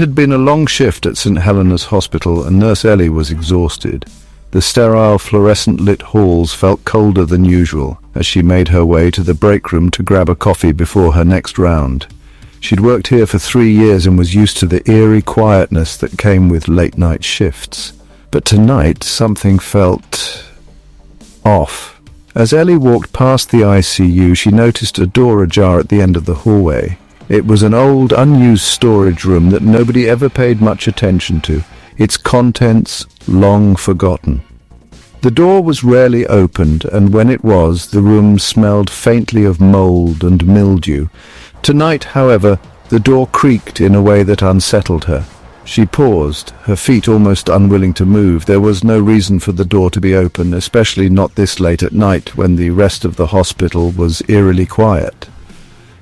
It had been a long shift at St. Helena's Hospital, and Nurse Ellie was exhausted. The sterile, fluorescent-lit halls felt colder than usual as she made her way to the break room to grab a coffee before her next round. She'd worked here for 3 years and was used to the eerie quietness that came with late-night shifts. But tonight, something felt off. As Ellie walked past the ICU, she noticed a door ajar at the end of the hallway. It was an old, unused storage room that nobody ever paid much attention to, its contents long forgotten. The door was rarely opened, and when it was, the room smelled faintly of mold and mildew. Tonight, however, the door creaked in a way that unsettled her. She paused, her feet almost unwilling to move. There was no reason for the door to be open, especially not this late at night when the rest of the hospital was eerily quiet.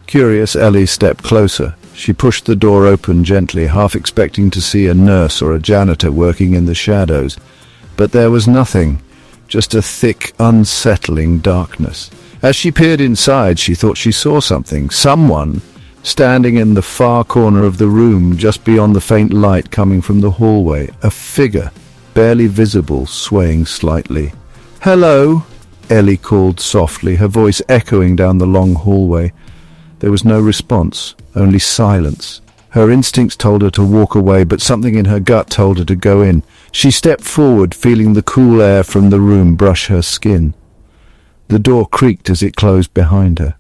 Curious, Ellie stepped closer. She pushed the door open gently, half expecting to see a nurse or a janitor working in the shadows. But there was nothing, just a thick, unsettling darkness. As she peered inside, she thought she saw something. Someone standing in the far corner of the room, just beyond the faint light coming from the hallway. A figure, barely visible, swaying slightly. "Hello," Ellie called softly, her voice echoing down the long hallway. There was no response, only silence. Her instincts told her to walk away, but something in her gut told her to go in. She stepped forward, feeling the cool air from the room brush her skin. The door creaked as it closed behind her.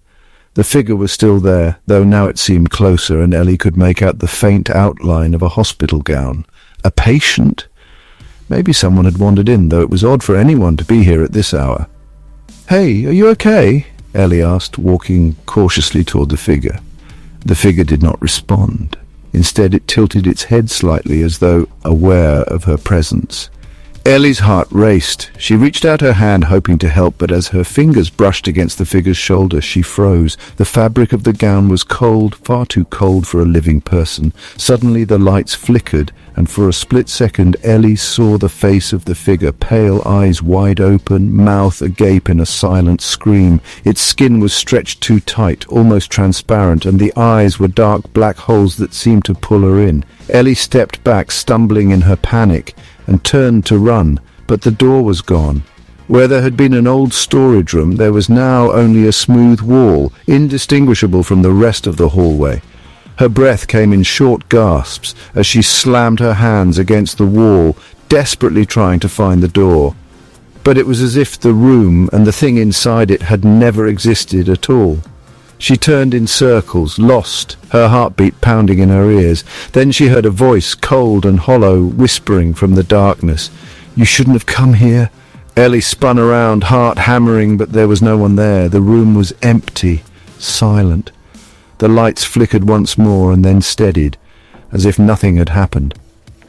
The figure was still there, though now it seemed closer, and Ellie could make out the faint outline of a hospital gown. A patient? Maybe someone had wandered in, though it was odd for anyone to be here at this hour. "Hey, are you okay?" Ellie asked, walking cautiously toward the figure. The figure did not respond. Instead, it tilted its head slightly, as though aware of her presence. Ellie's heart raced. She reached out her hand, hoping to help, but as her fingers brushed against the figure's shoulder, she froze. The fabric of the gown was cold, far too cold for a living person. Suddenly the lights flickered, and for a split second Ellie saw the face of the figure, pale eyes wide open, mouth agape in a silent scream. Its skin was stretched too tight, almost transparent, and the eyes were dark black holes that seemed to pull her in. Ellie stepped back, stumbling in her panic, and turned to run, but the door was gone. Where there had been an old storage room, there was now only a smooth wall, indistinguishable from the rest of the hallway. Her breath came in short gasps as she slammed her hands against the wall, desperately trying to find the door. But it was as if the room and the thing inside it had never existed at all. She turned in circles, lost, her heartbeat pounding in her ears. Then she heard a voice, cold and hollow, whispering from the darkness. "You shouldn't have come here." Ellie spun around, heart hammering, but there was no one there. The room was empty, silent. The lights flickered once more and then steadied, as if nothing had happened.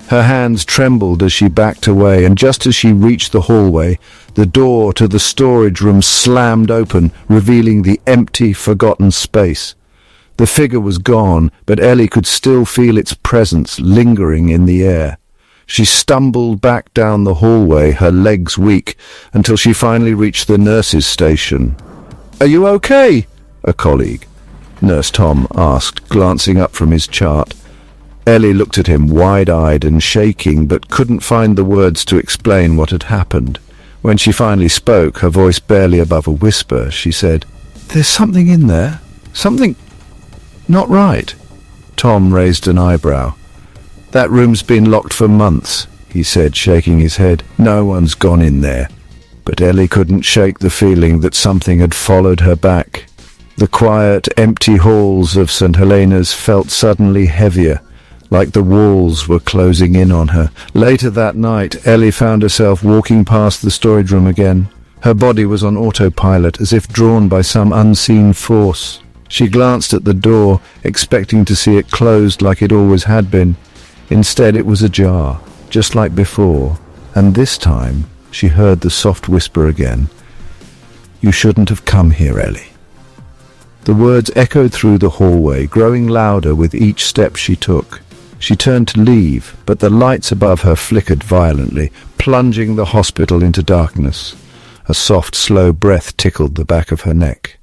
Her hands trembled as she backed away, and just as she reached the hallway, the door to the storage room slammed open, revealing the empty, forgotten space. The figure was gone, but Ellie could still feel its presence lingering in the air. She stumbled back down the hallway, her legs weak, until she finally reached the nurse's station. "Are you okay?" a colleague, Nurse Tom, asked, glancing up from his chart. Ellie looked at him, wide-eyed and shaking, but couldn't find the words to explain what had happened. When she finally spoke, her voice barely above a whisper, she said, "There's something in there. Something not right." Tom raised an eyebrow. "That room's been locked for months," he said, shaking his head. "No one's gone in there." But Ellie couldn't shake the feeling that something had followed her back. The quiet, empty halls of St. Helena's felt suddenly heavier, like the walls were closing in on her. Later that night, Ellie found herself walking past the storage room again. Her body was on autopilot, as if drawn by some unseen force. She glanced at the door, expecting to see it closed like it always had been. Instead, it was ajar, just like before, and this time she heard the soft whisper again. "You shouldn't have come here, Ellie." The words echoed through the hallway, growing louder with each step she took. She turned to leave, but the lights above her flickered violently, plunging the hospital into darkness. A soft, slow breath tickled the back of her neck.